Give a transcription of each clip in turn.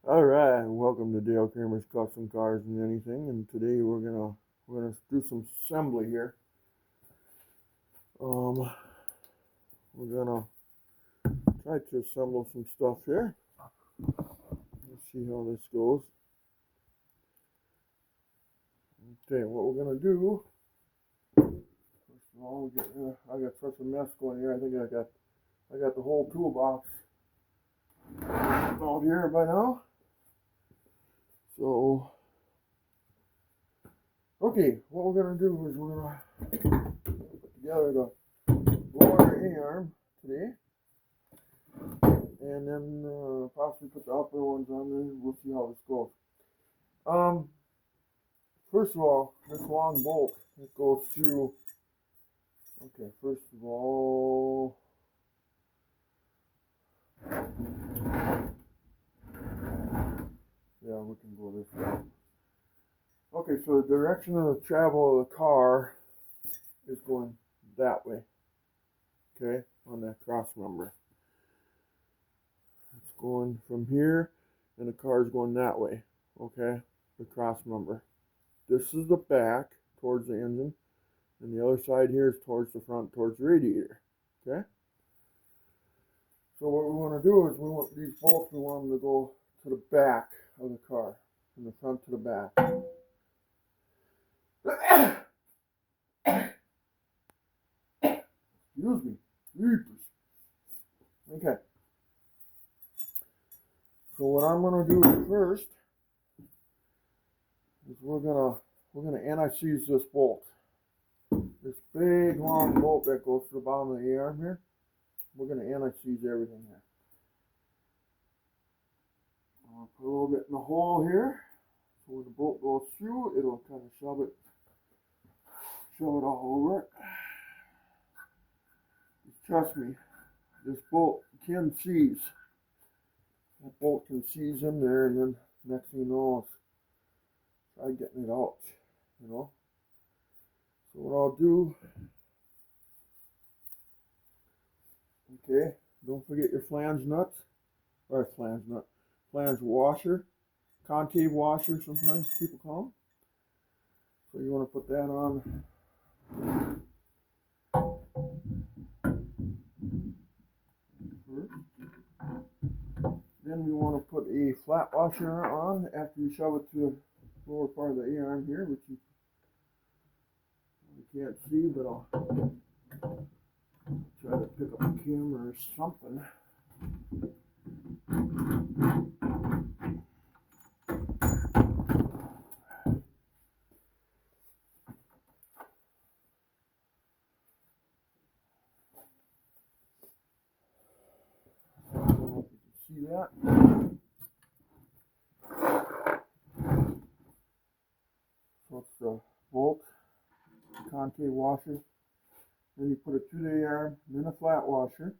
All right, welcome to Dale Kramer's Custom Cars and Anything, and today we're gonna do some assembly here. Um, we're gonna try to assemble some stuff here. Let's see how this goes. Okay, what we're gonna do first of all, I got such a mess going here. I think I got the whole toolbox out here by now. So, okay, what we're gonna do is we're gonna put together the lower A-arm today, and then possibly put the upper ones on there. We'll see how this goes. Um, First of all, this long bolt, it goes through. Okay, first of all, yeah, we can go this way. Okay, so the direction of the travel of the car is going that way. Okay, on that cross member. It's going from here, and the car is going that way. Okay, the cross member. This is the back towards the engine, and the other side here is towards the front, towards the radiator. Okay. So what we want to do is we want these bolts. We want them to go to the back of the car, from the front to the back. Excuse me. Reapers. Okay. So what I'm gonna do first is we're gonna anti-seize this bolt. This big long bolt that goes to the bottom of the arm here. We're gonna anti-seize everything here. I'll put a little bit in the hole here. So when the bolt goes through, it'll kind of shove it all over it. Just trust me, this bolt can seize. That bolt can seize in there, and then next thing you know, try getting it out, you know. So what I'll do, okay, don't forget your flange nuts, or flange washer, concave washer, sometimes people call them. So you want to put that on. Then we want to put a flat washer on after you shove it to the lower part of the A-arm here, which you can't see, but I'll try to pick up a camera or something. I don't know if you can see that. So it's the bolt, concave washer. Then you put it through the A-arm, then a flat washer.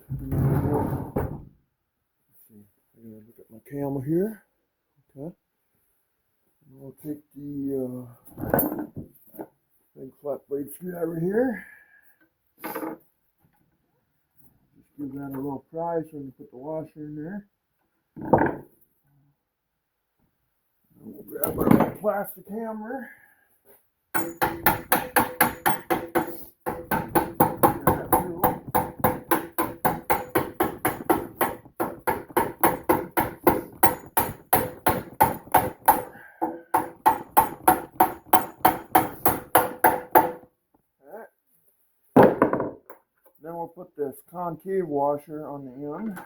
And then let's see, I'm gonna look at my camera here. Okay. And we'll take the big flat blade screwdriver here. Just give that a little pry so you can put the washer in there. And we'll grab our plastic hammer. Then we'll put this concave washer on the end,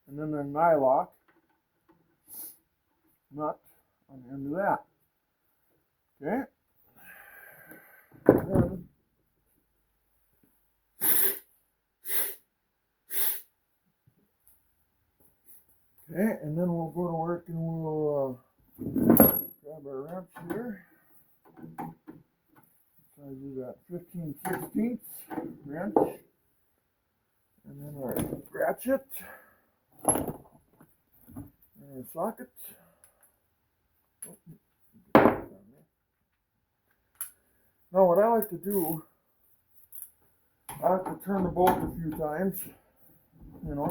and then the nylock nut on the end of that. Okay. And then we'll go to work and we'll grab our wrench here. So I do that 15/16 wrench, and then our ratchet, and our socket. Now what I like to do I have to turn the bolt a few times, you know.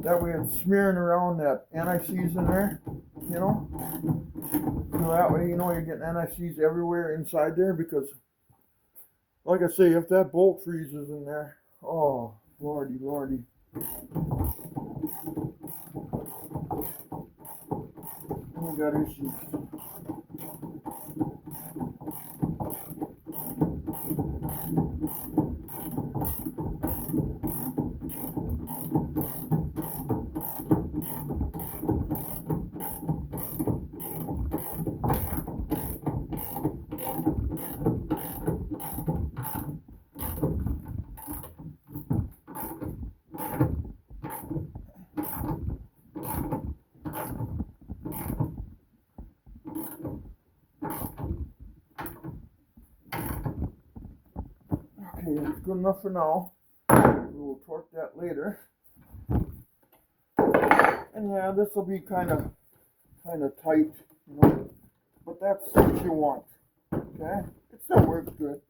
That way it's smearing around that anti-seize in there, you know. So that way, you know, you're getting anti-seize everywhere inside there because, like I say, if that bolt freezes in there, oh, lordy, lordy. We got issues. Okay, it's good enough for now. We'll torque that later. And yeah, this will be kind of tight, you know, but that's what you want. Okay, it still works good.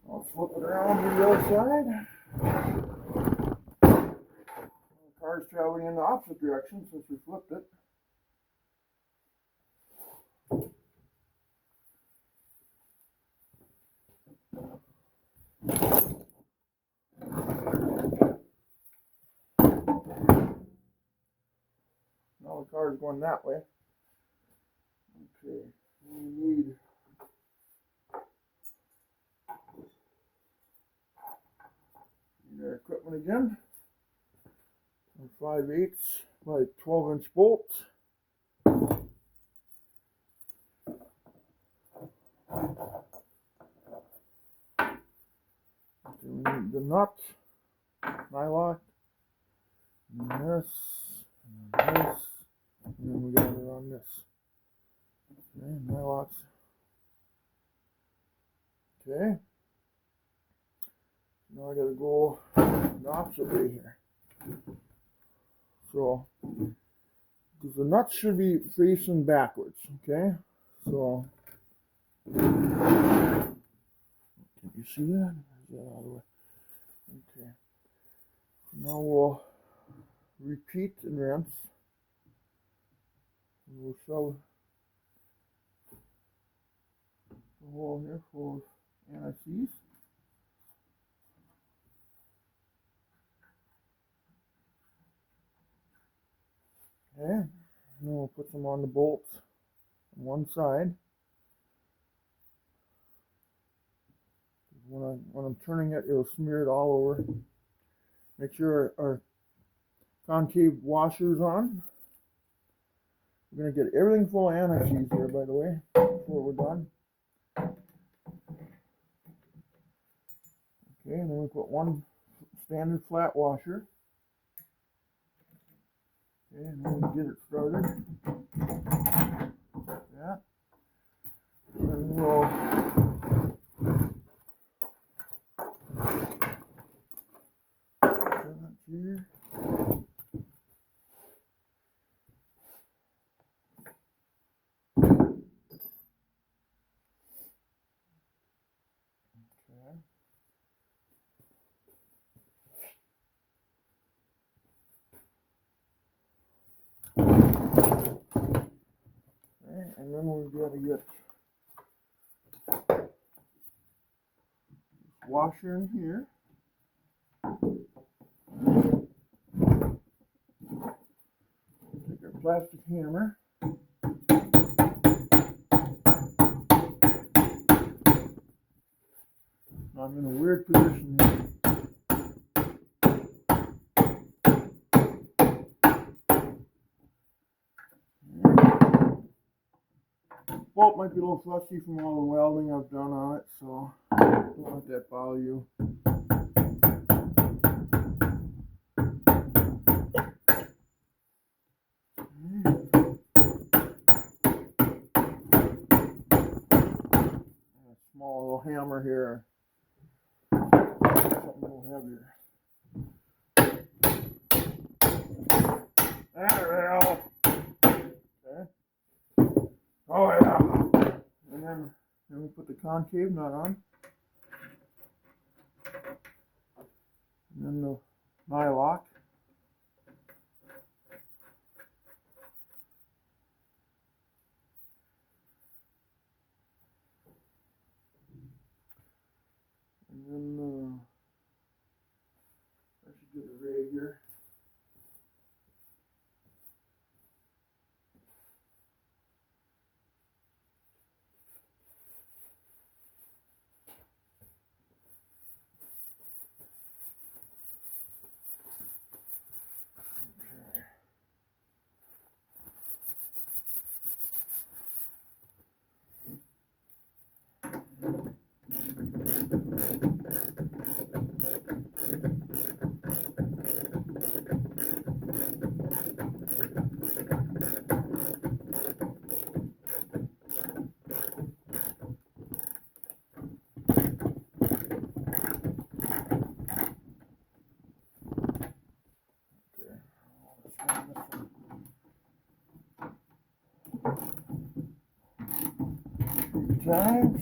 I'll flip it around to the other side. The car's traveling in the opposite direction since we flipped it. Now the car's going that way. Okay, we need our equipment again. 5/8 by 12-inch bolts. We need the nut, nylock, and this, and this, and then we got it on this. Okay, nylocks. Okay. Now I gotta go the opposite way here. So, because the nuts should be facing backwards, okay? So, can you see that? Is that out of the way? Okay. Now we'll repeat and rinse. We'll shove the hole here for anti-seize. Okay, and then we'll put them on the bolts on one side. When I'm turning it, it'll smear it all over. Make sure our concave washer's on. We're going to get everything full of anti-seize here, by the way, before we're done. Okay, and then we put one standard flat washer. Okay, and then we get it started. Yeah. And we'll turn it here. And then we've got to get this washer in here. Take our plastic hammer. Now I'm in a weird position here. Bolt might be a little fuzzy from all the welding I've done on it, so don't let that bother you. A small little hammer here, something a little heavier. There we go. Okay. Oh yeah. And then Then we put the concave nut on. And then the nylock. And then I should get a ray here. Times.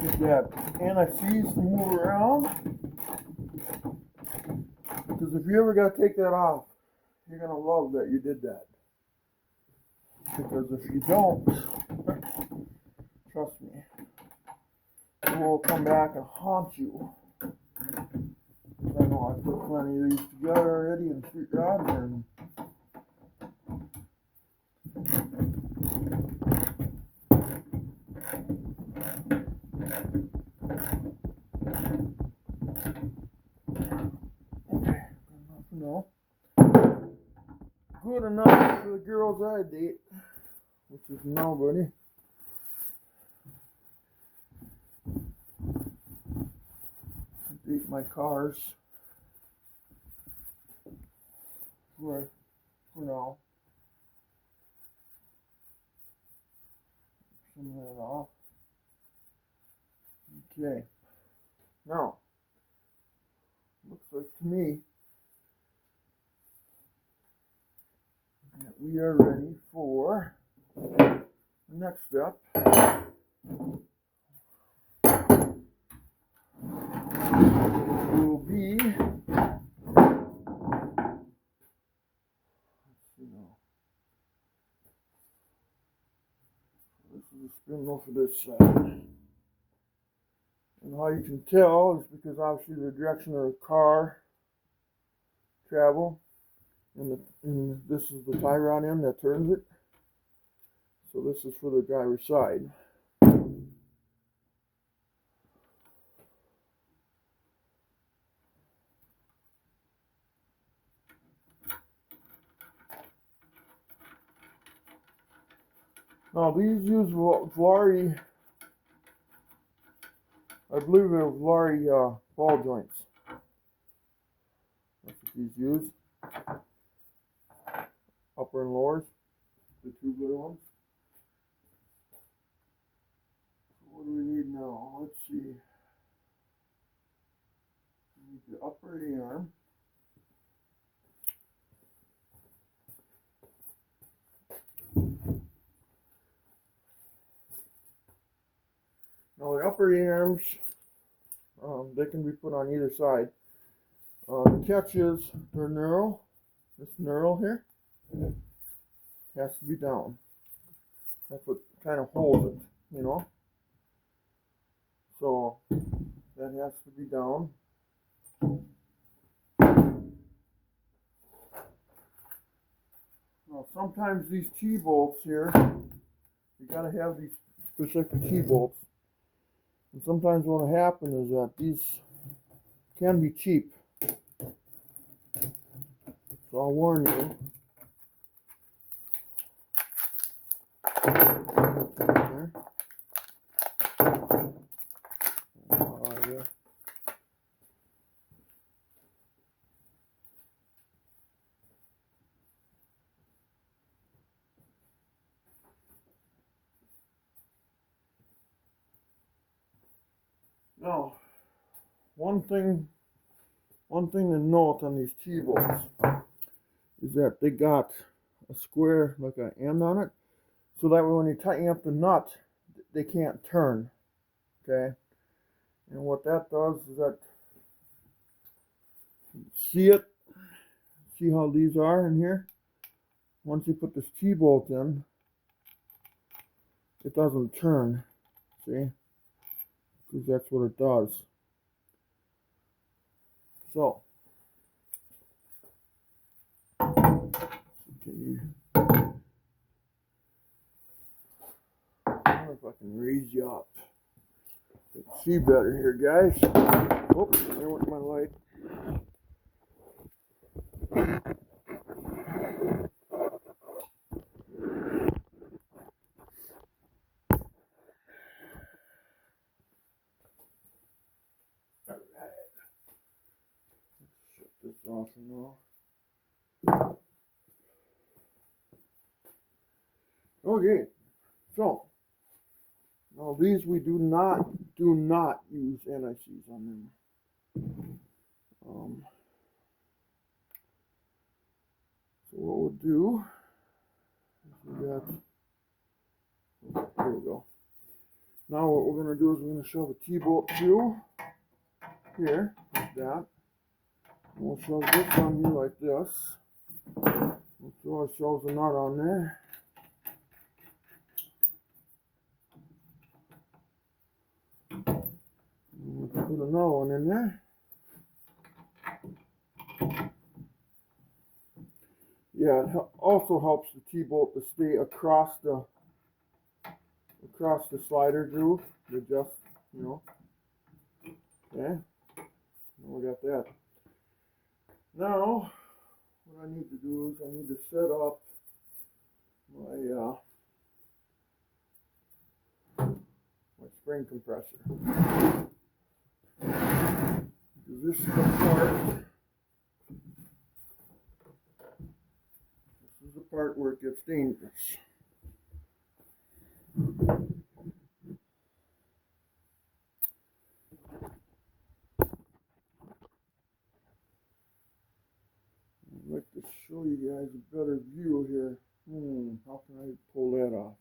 Get that anti-seize to move around. Because if you ever got to take that off, you're going to love that you did that. Because if you don't, trust me, it will come back and haunt you. I know I put plenty of these together already in street rod and no. Good enough for the girls I date, which is nobody. I date my cars for now. Some of that off. Okay. Now, looks like to me that we are ready for the next step. Will be, this is the spindle for this side. And how you can tell is because obviously the direction of the car travel, and this is the tie rod end that turns it. So this is for the driver's side. Now these use Vlari, I believe they're Vlari ball joints. That's what these use. Upper and lowers, the tubular ones. So what do we need now? Let's see. We need the upper arm. Now the upper arms, they can be put on either side. The catch is they're knurl. This knurl here has to be down. That's what kind of holds it, you know. So that has to be down. Now sometimes these T-bolts here, you gotta have these specific T-bolts. And sometimes what will happen is that these can be cheap. So I'll warn you. Now, one thing to note on these T-bolts is that they got a square, like an end on it. so that way when you tighten up the nut, they can't turn. Okay, and what that does is that, see how these are in here? Once you put this T-bolt in, it doesn't turn, see? Because that's what it does. So, I wonder if I can raise you up. Let's see better here, guys. Oops, there went my light. Alright. Let's shut this off now. Okay, so now these we do not use NICs on them. So what we'll do is here we go. Now what we're going to do is we're going to shove a T-bolt through here, like that. And we'll shove this on here like this. We'll throw ourselves a nut on there. And we'll put another one in there. Yeah, it also helps the T-bolt to stay across the slider groove. You just, you know. Okay. Now we got that. Now, what I need to do is I need to set up my spring compressor. Because this is the part. This is the part where it gets dangerous. I'd like to show you guys a better view here. How can I pull that off?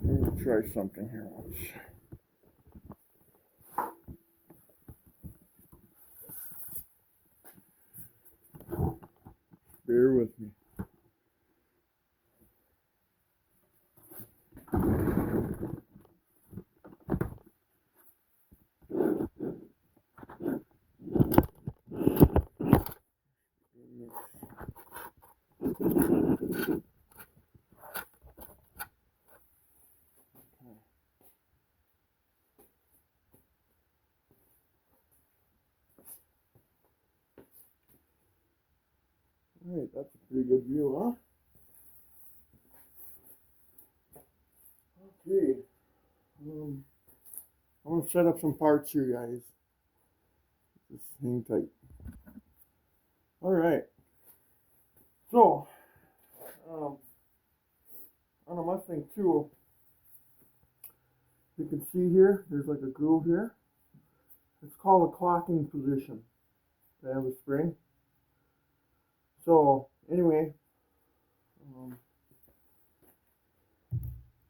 Let me try something here once. Bear with me. Alright, that's a pretty good view, huh? Okay. I'm going to set up some parts here, guys. Just hang tight. Alright. So, on a Mustang 2, you can see here, there's like a groove here. It's called a clocking position. They have a spring. So, anyway,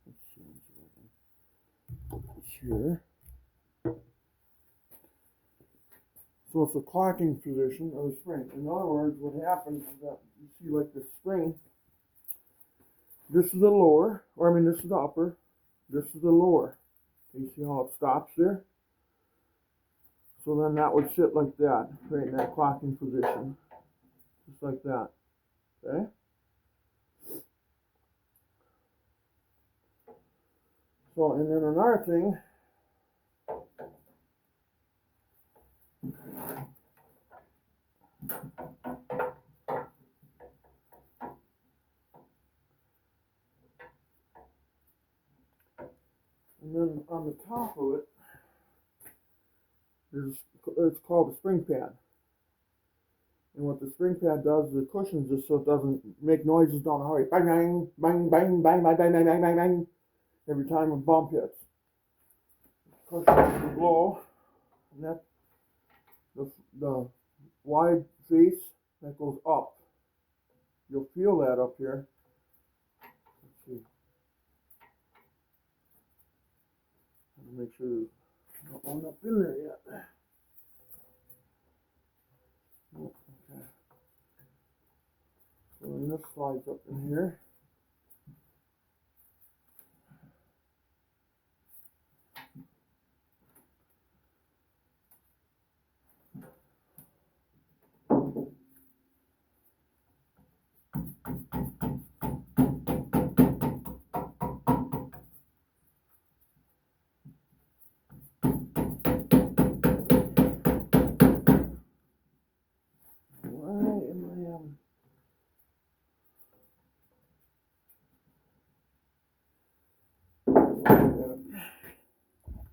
let's change here. So it's a clocking position of the spring. In other words, what happens is that you see like this spring. This is the lower, or I mean this is the upper. This is the lower. You see how it stops there? So then that would sit like that, right in that clocking position. Just like that. Okay? So, and then another thing, and then on the top of it, it's called a spring pad. And what the spring pad does is it cushions it so it doesn't make noises down the highway. Bang, bang, bang, bang, bang, bang, bang, bang, bang, bang, bang. Every time a bump hits. Cushions the blow. And that, the wide face, that goes up. You'll feel that up here. Let's see. Make sure there's not one up in there yet. Oh, okay. So then this slides up in here.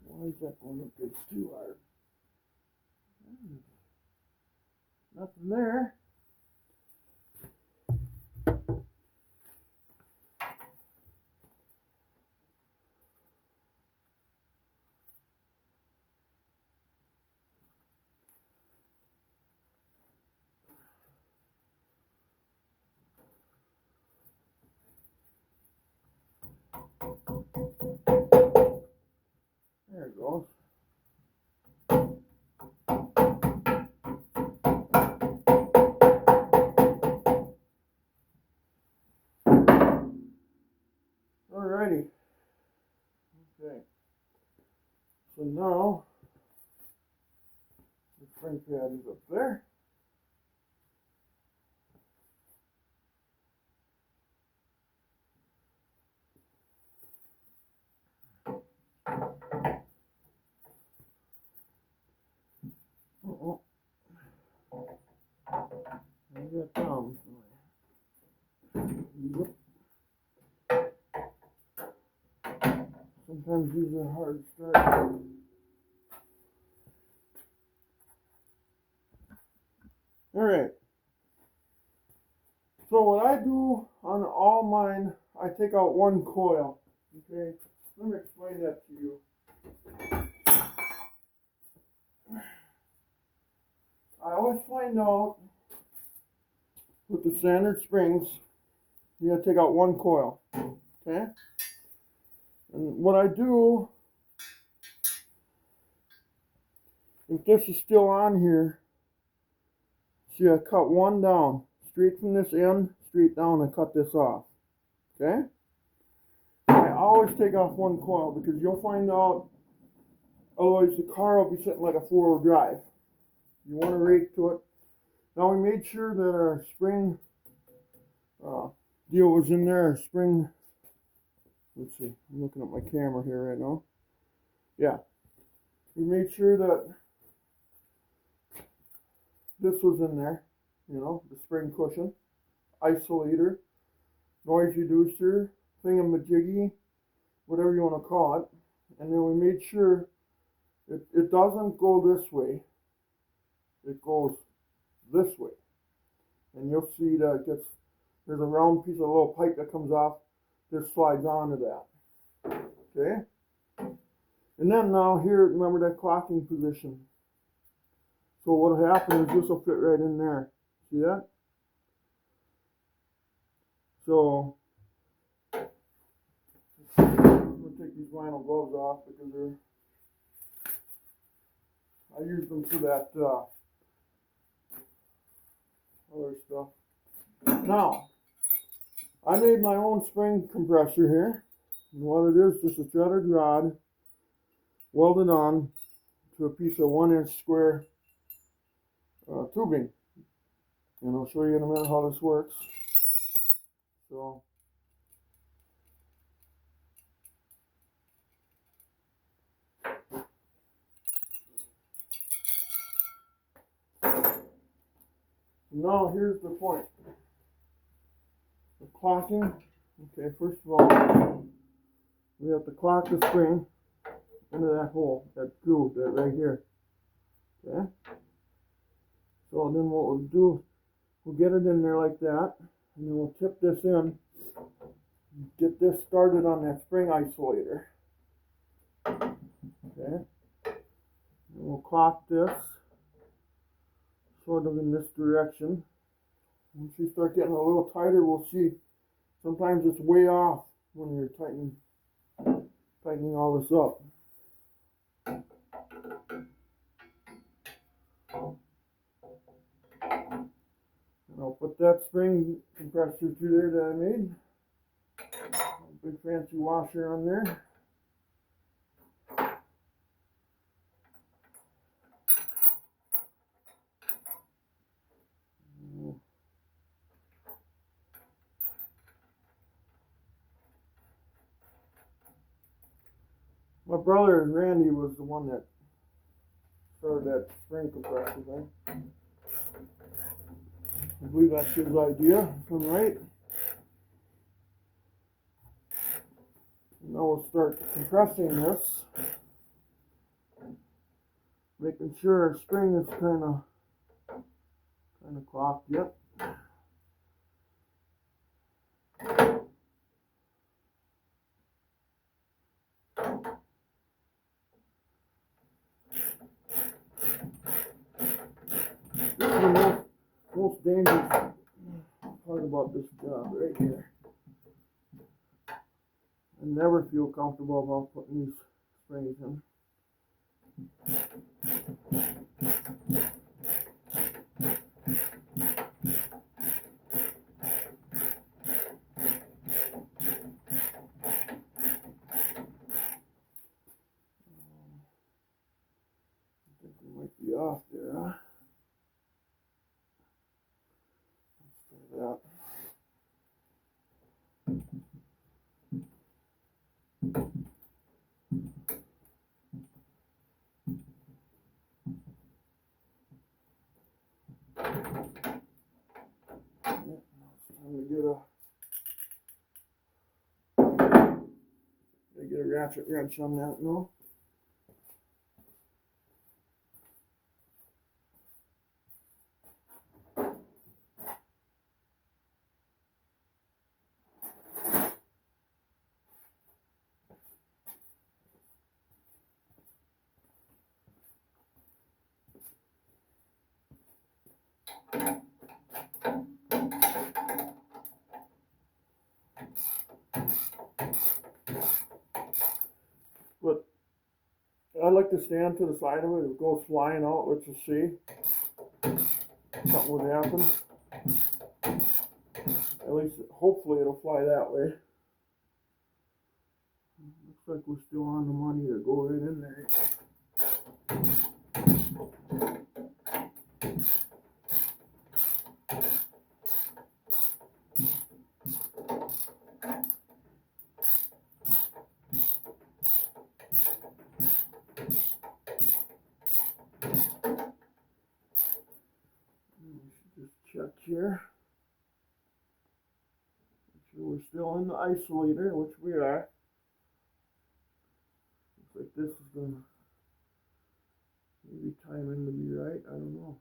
Why is that going up? It's too hard. Nothing there. There it goes. Alrighty. Okay. So now the spring pad is up there. Uh-oh. Maybe that down. Yep. Sometimes these are hard to start. Alright. So what I do on all mine, I take out one coil. Okay? Let me explain that to you. I always find out with the standard springs, you gotta take out one coil. Okay? And what I do, if this is still on here, see, I cut one down. Straight from this end, straight down, and cut this off. Okay? I always take off one coil because you'll find out, otherwise the car will be sitting like a four-wheel drive. You want to rake to it. Now we made sure that our spring deal was in there. Our spring, let's see, I'm looking at my camera here right now. Yeah. We made sure that this was in there, you know, the spring cushion, isolator, noise reducer, thingamajiggy, whatever you want to call it. And then we made sure it doesn't go this way. It goes this way. And you'll see that there's a round piece of little pipe that comes off. This slides onto that. Okay? And then now here, remember that clocking position. So what will happen is this will fit right in there. See that? So I'm going to take these vinyl gloves off because I use them for that other stuff. Now, I made my own spring compressor here. And what it is, just a threaded rod welded on to a piece of 1-inch square tubing. And I'll show you in a minute how this works. So, now here's the point. The clocking. Okay, first of all, we have to clock the spring into that hole, that groove, that right here. Okay. So then what we'll do, we'll get it in there like that, and then we'll tip this in, get this started on that spring isolator. Okay. And we'll clock this sort of in this direction. Once you start getting a little tighter, we'll see sometimes it's way off when you're tightening all this up. And I'll put that spring compressor through there that I made. A big fancy washer on there. My brother Randy was the one that started that spring compressor thing. I believe that's his idea, if I'm right. Now we'll start compressing this, making sure our spring is kind of clocked. Yep. This is the most dangerous part about this job right here. I never feel comfortable about putting these springs in. I think we might be off there, huh? Let's try that. Time to get a ratchet wrench on that, no? But I like to stand to the side of it. If it goes flying out, let's just see. Something would happen. At least, hopefully, it'll fly that way. Looks like we're still on the money to go right in there. We should just check here. Make sure we're still in the isolator, which we are. Looks like this is going to maybe timing to be right. I don't know.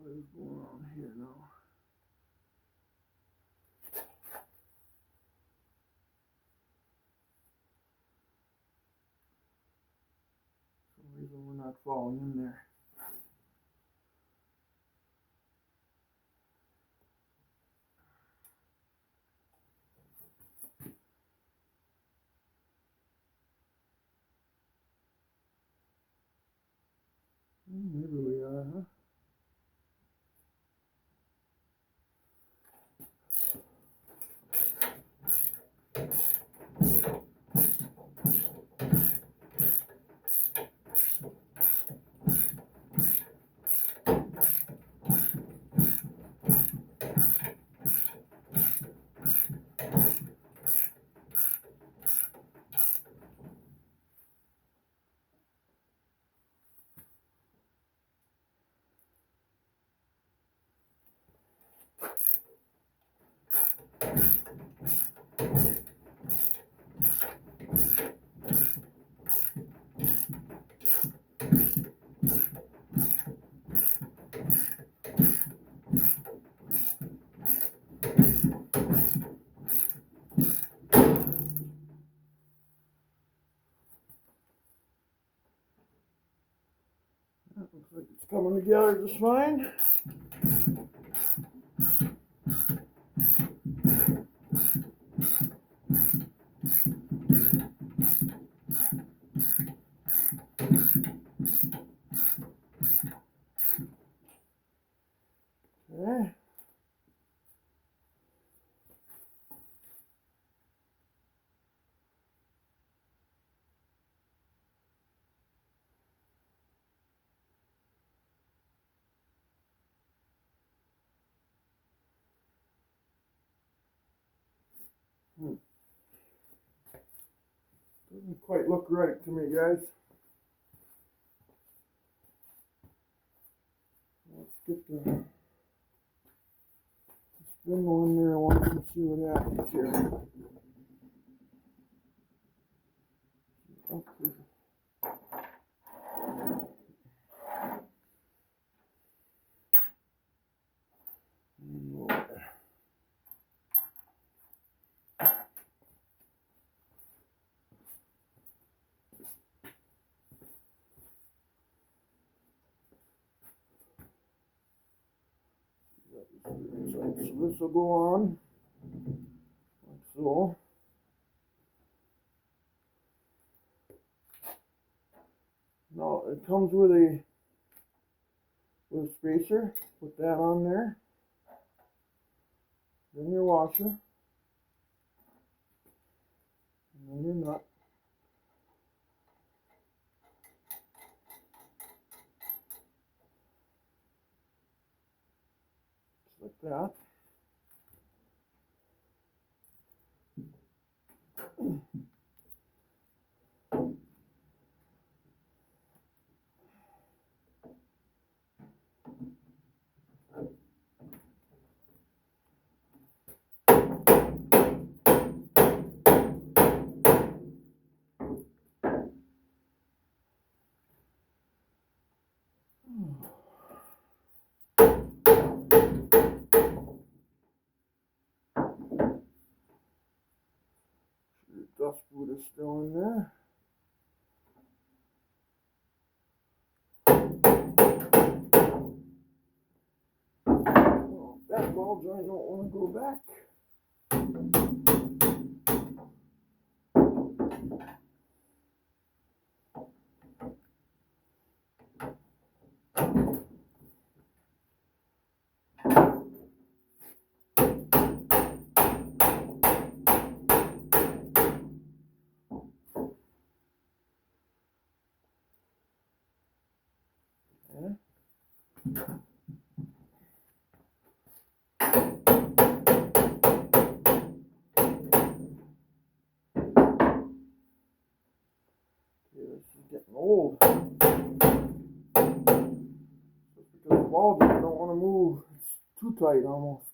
What is going on here now? falling in there. Maybe we are, huh? That looks like it's coming together just fine. Okay. Doesn't quite look right to me, guys. Let's get the spindle in there once and see what happens here. Okay. So this will go on like so. Now it comes with a spacer. Put that on there. Then your washer. And then your nut. Just like that. Dust boot is still in there. Well, that ball joint don't want to go back. Okay. This is getting old. Just because the ball joint don't want to move. It's too tight almost.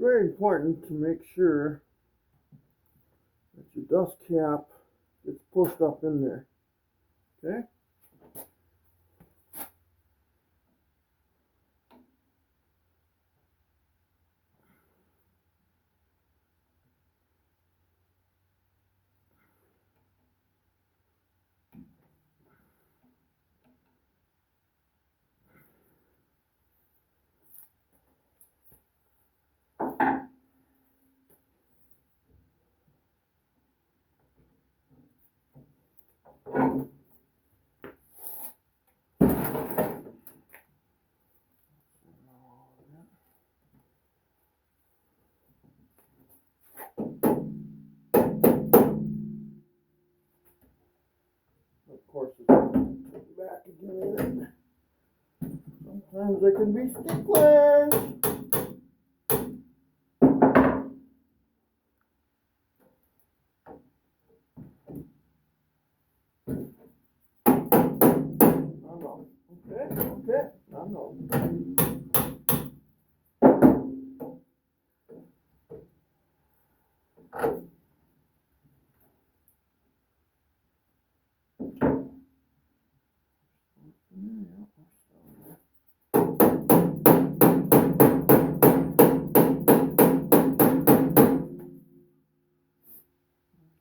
very important to make sure that your dust cap gets pushed up in there. Okay? Of course, it's back again. Sometimes they can be sticklers. I know. Okay. I know.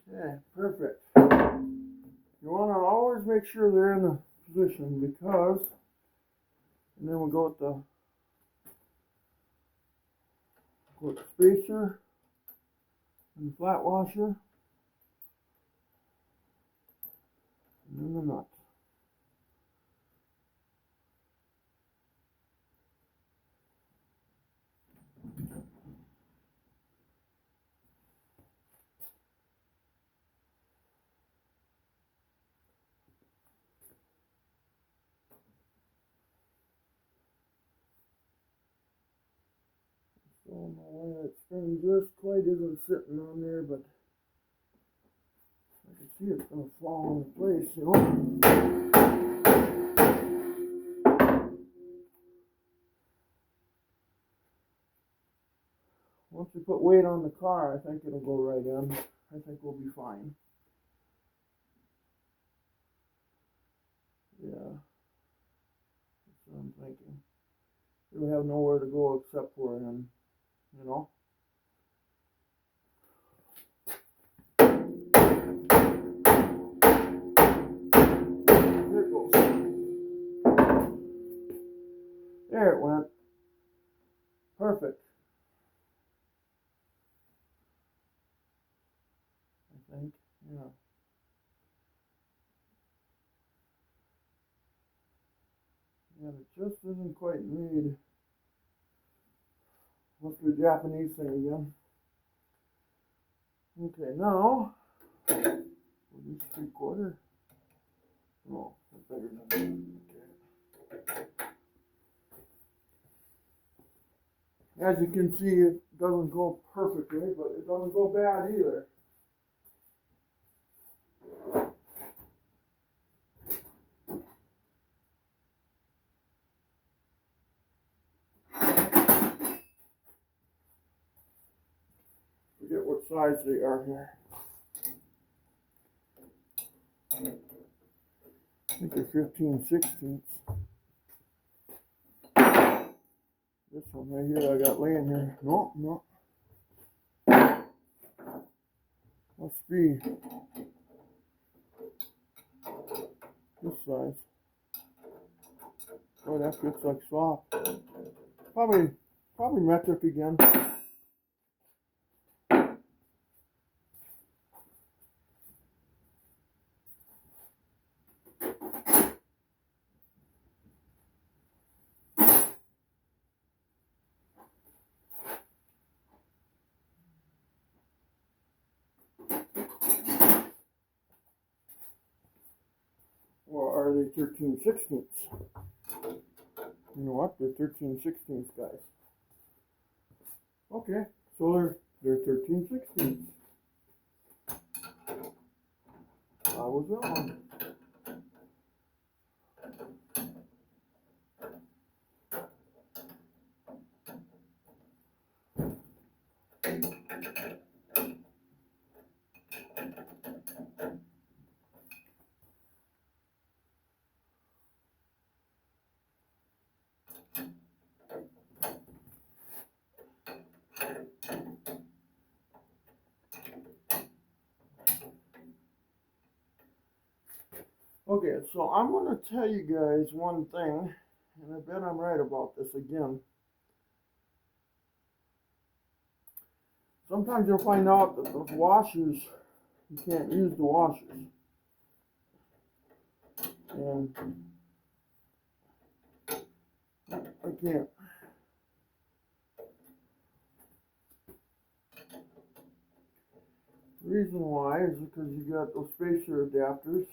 Okay, perfect. You want to always make sure they're in the position because, and then we'll go with the spacer and the flat washer, and then the nut. Don't know why that spring just quite isn't sitting on there, but I can see it's going to fall into place, you know. Once you put weight on the car, I think it'll go right in. I think we'll be fine. Yeah, that's what I'm thinking. It'll have nowhere to go except for him, you know. There it goes. There it went. Perfect. I think, yeah. Yeah, it just isn't quite made. What's the Japanese thing again? Okay, now, we'll use 3/4. No, that's better than that. Okay. As you can see, it doesn't go perfectly, but it doesn't go bad either. Forget what size they are here. I think they're 15/16. This one right here I got laying here. No. Must be this size. Oh, that fits like swap. Probably metric again. Or are they 13/16? You know what? They're 13/16, guys. Okay, so they're 13/16. I was wrong. Okay, so I'm going to tell you guys one thing, and I bet I'm right about this again. Sometimes you'll find out that those washers, you can't use the washers. And I can't. The reason why is because you got those spacer adapters.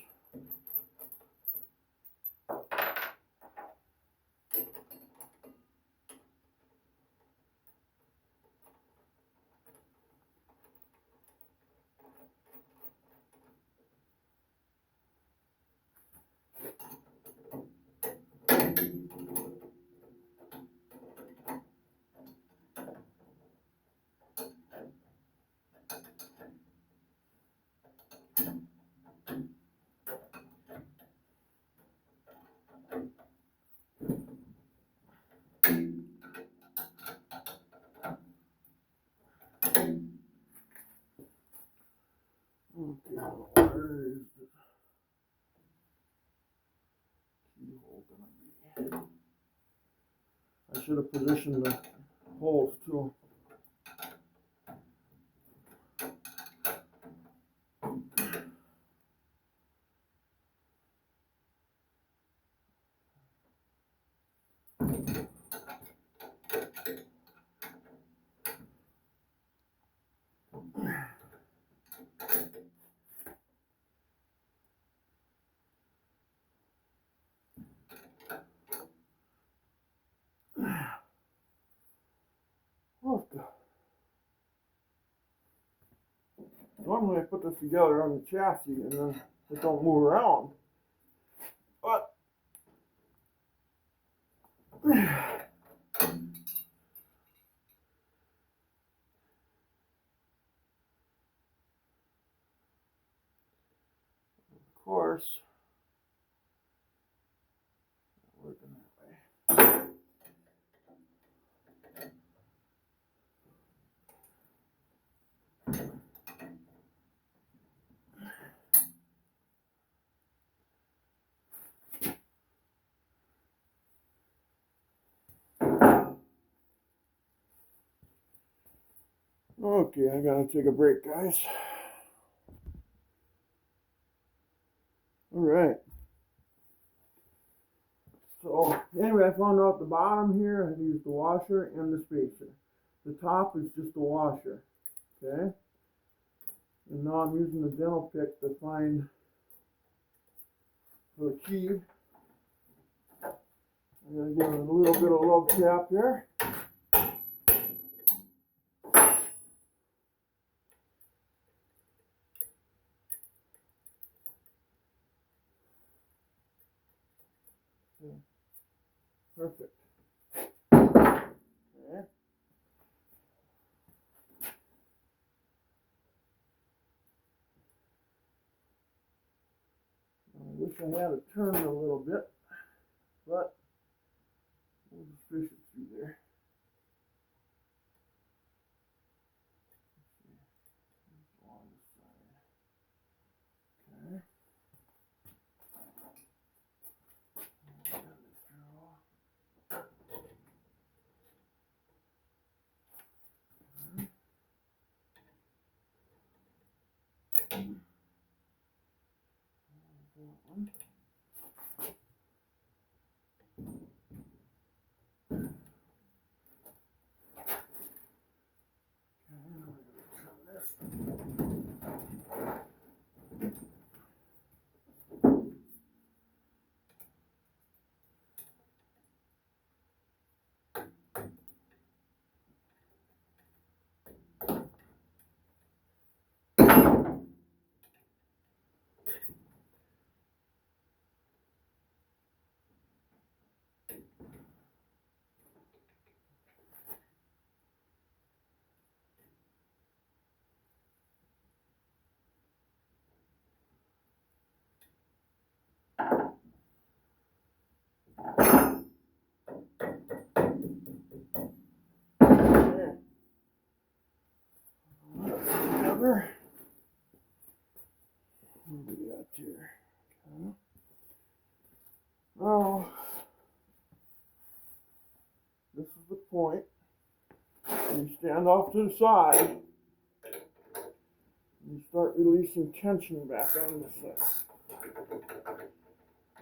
Okay, where is the keyhole gonna be? I should have positioned the holes too. Okay. Normally I put this together on the chassis and then it don't move around. But of course, not working that way. Okay, I gotta take a break, guys. All right. So anyway, I found out the bottom here I had to use the washer and the spacer. The top is just the washer. Okay. And now I'm using the dental pick to find the key. I'm gonna give it a little bit of love tap here. Perfect. Okay. I wish I had it turned a little bit, but we'll just fish it through there. Along the side. Okay. stand off to the side. You start releasing tension back on this thing.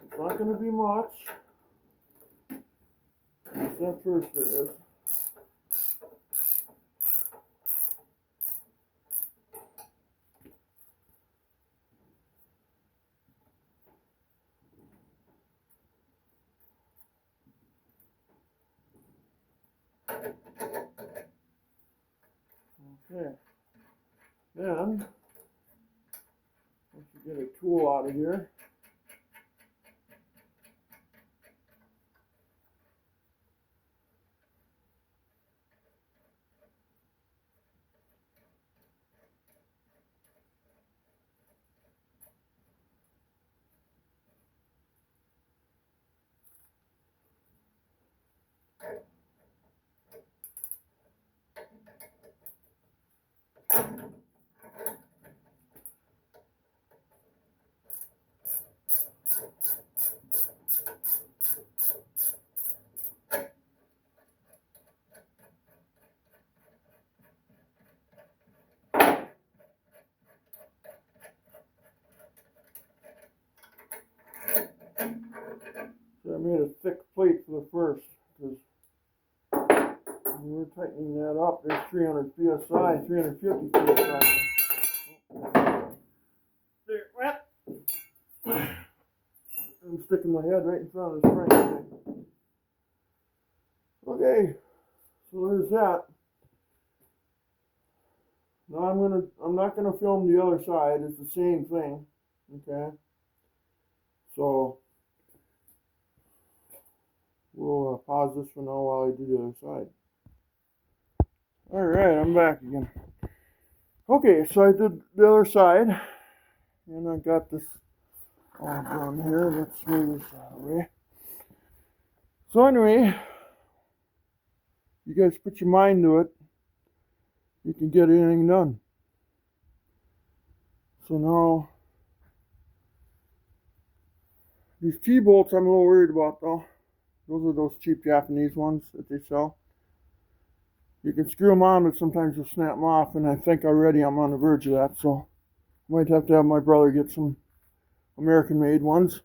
It's not going to be much. At first it is. Okay. Then, once you get a tool out of here, so I made a thick plate for the first, because when we're tightening that up, there's 300 psi, 350 psi. There, well, I'm sticking my head right in front of the spring. Okay, so there's that. Now I'm not gonna film the other side. It's the same thing. Okay. So we'll pause this for now while I do the other side. All right, I'm back again. Okay, so I did the other side, and I got this all done here. Let's move this out of the way. So anyway, you guys put your mind to it, you can get anything done. So now, these T-bolts I'm a little worried about though. Those are those cheap Japanese ones that they sell. You can screw them on, but sometimes you'll snap them off, and I think already I'm on the verge of that, so I might have to have my brother get some American-made ones.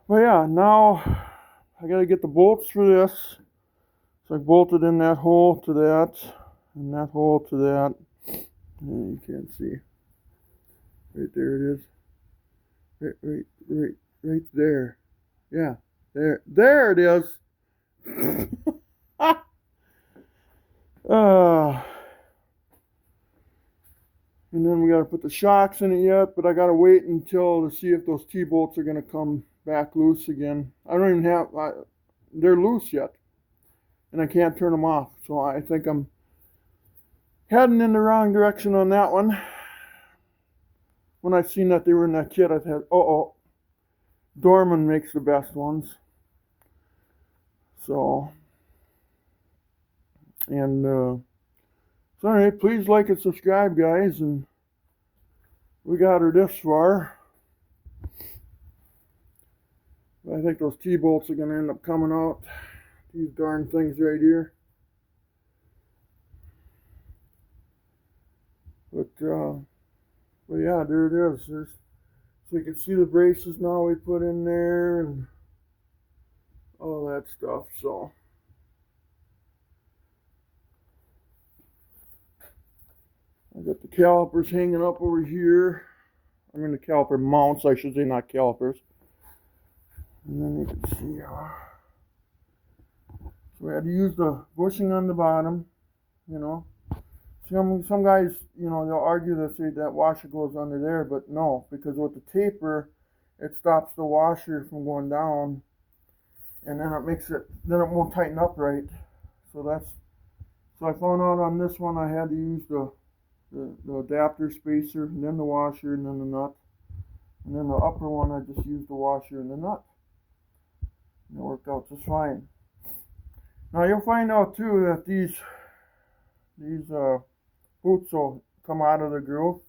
But yeah, now I gotta get the bolts for this. So I bolted in that hole to that, and that hole to that. You can't see. Right there it is. Right there. Yeah, there it is. And then we got to put the shocks in it yet, but I got to wait until to see if those T-bolts are going to come back loose again. I don't even have, they're loose yet, and I can't turn them off. So I think I'm heading in the wrong direction on that one. When I seen that they were in that kit, I thought, oh, Dorman makes the best ones. So, and so anyway, please like and subscribe, guys, and we got her this far. I think those T-bolts are going to end up coming out. These darn things right here. But yeah, there it is. So you can see the braces now we put in there and all that stuff. So I got the calipers hanging up over here. I mean the caliper mounts, I should say, not calipers. And then you can see, so we had to use the bushing on the bottom, you know. Some guys, you know, they'll argue that say that washer goes under there, but no, because with the taper, it stops the washer from going down, and then it won't tighten up right. So I found out on this one I had to use the adapter spacer, and then the washer, and then the nut. And then the upper one I just used the washer and the nut. And it worked out just fine. Now you'll find out too that these boots will come out of the groove,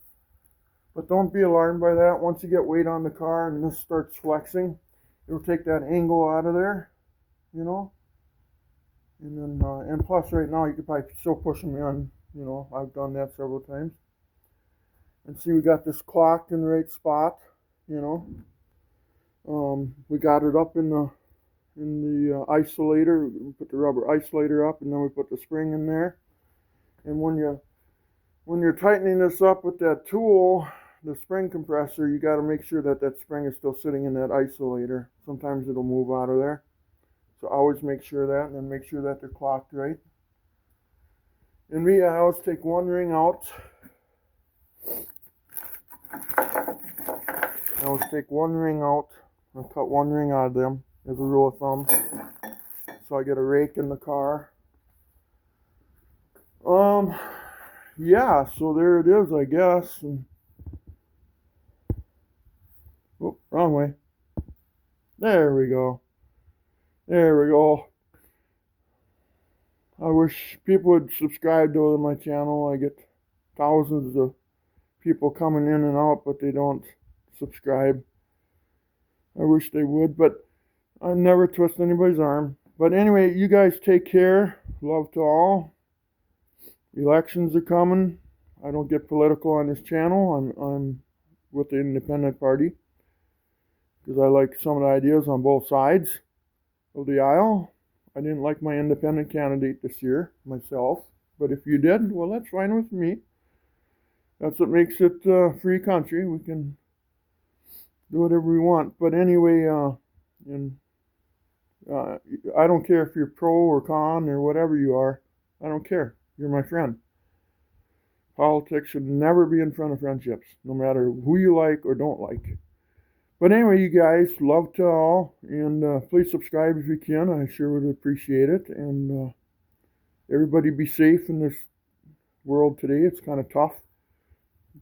but don't be alarmed by that. Once you get weight on the car and this starts flexing, it'll take that angle out of there, you know. And then, and plus right now you could probably still push them in. You know, I've done that several times. And see, we got this clocked in the right spot. You know, we got it up in the isolator. We put the rubber isolator up, and then we put the spring in there. And when you're tightening this up with that tool, the spring compressor, you got to make sure that that spring is still sitting in that isolator. Sometimes it'll move out of there. So always make sure that, and then make sure that they're clocked right. And me, I always take one ring out. I always take one ring out and cut one ring out of them as a rule of thumb. So I get a rake in the car. Yeah, so there it is, I guess. And, oh, wrong way. There we go. There we go. I wish people would subscribe to my channel. I get thousands of people coming in and out, but they don't subscribe. I wish they would, but I never twist anybody's arm. But anyway, you guys take care. Love to all. Elections are coming. I don't get political on this channel. I'm with the independent party because I like some of the ideas on both sides of the aisle. I didn't like my independent candidate this year myself, but if you did, well, that's fine with me. That's what makes it a free country. We can do whatever we want. But anyway, I don't care if you're pro or con or whatever you are. I don't care. You're my friend. Politics should never be in front of friendships, no matter who you like or don't like. But anyway, you guys, love to all, and please subscribe if you can. I sure would appreciate it. And everybody be safe in this world today. It's kind of tough.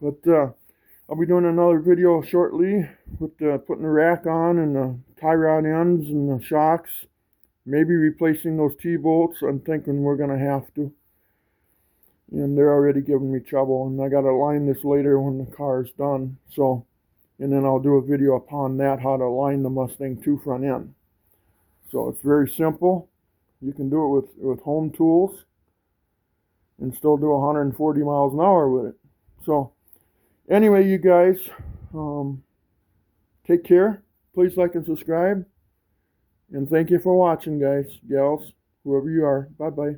But I'll be doing another video shortly with putting the rack on and the tie rod ends and the shocks. Maybe replacing those T-bolts. I'm thinking we're going to have to. And they're already giving me trouble. And I got to line this later when the car's done. So, and then I'll do a video upon that, how to line the Mustang 2 front end. So it's very simple. You can do it with home tools and still do 140 miles an hour with it. So anyway, you guys, take care. Please like and subscribe. And thank you for watching, guys, gals, whoever you are. Bye-bye.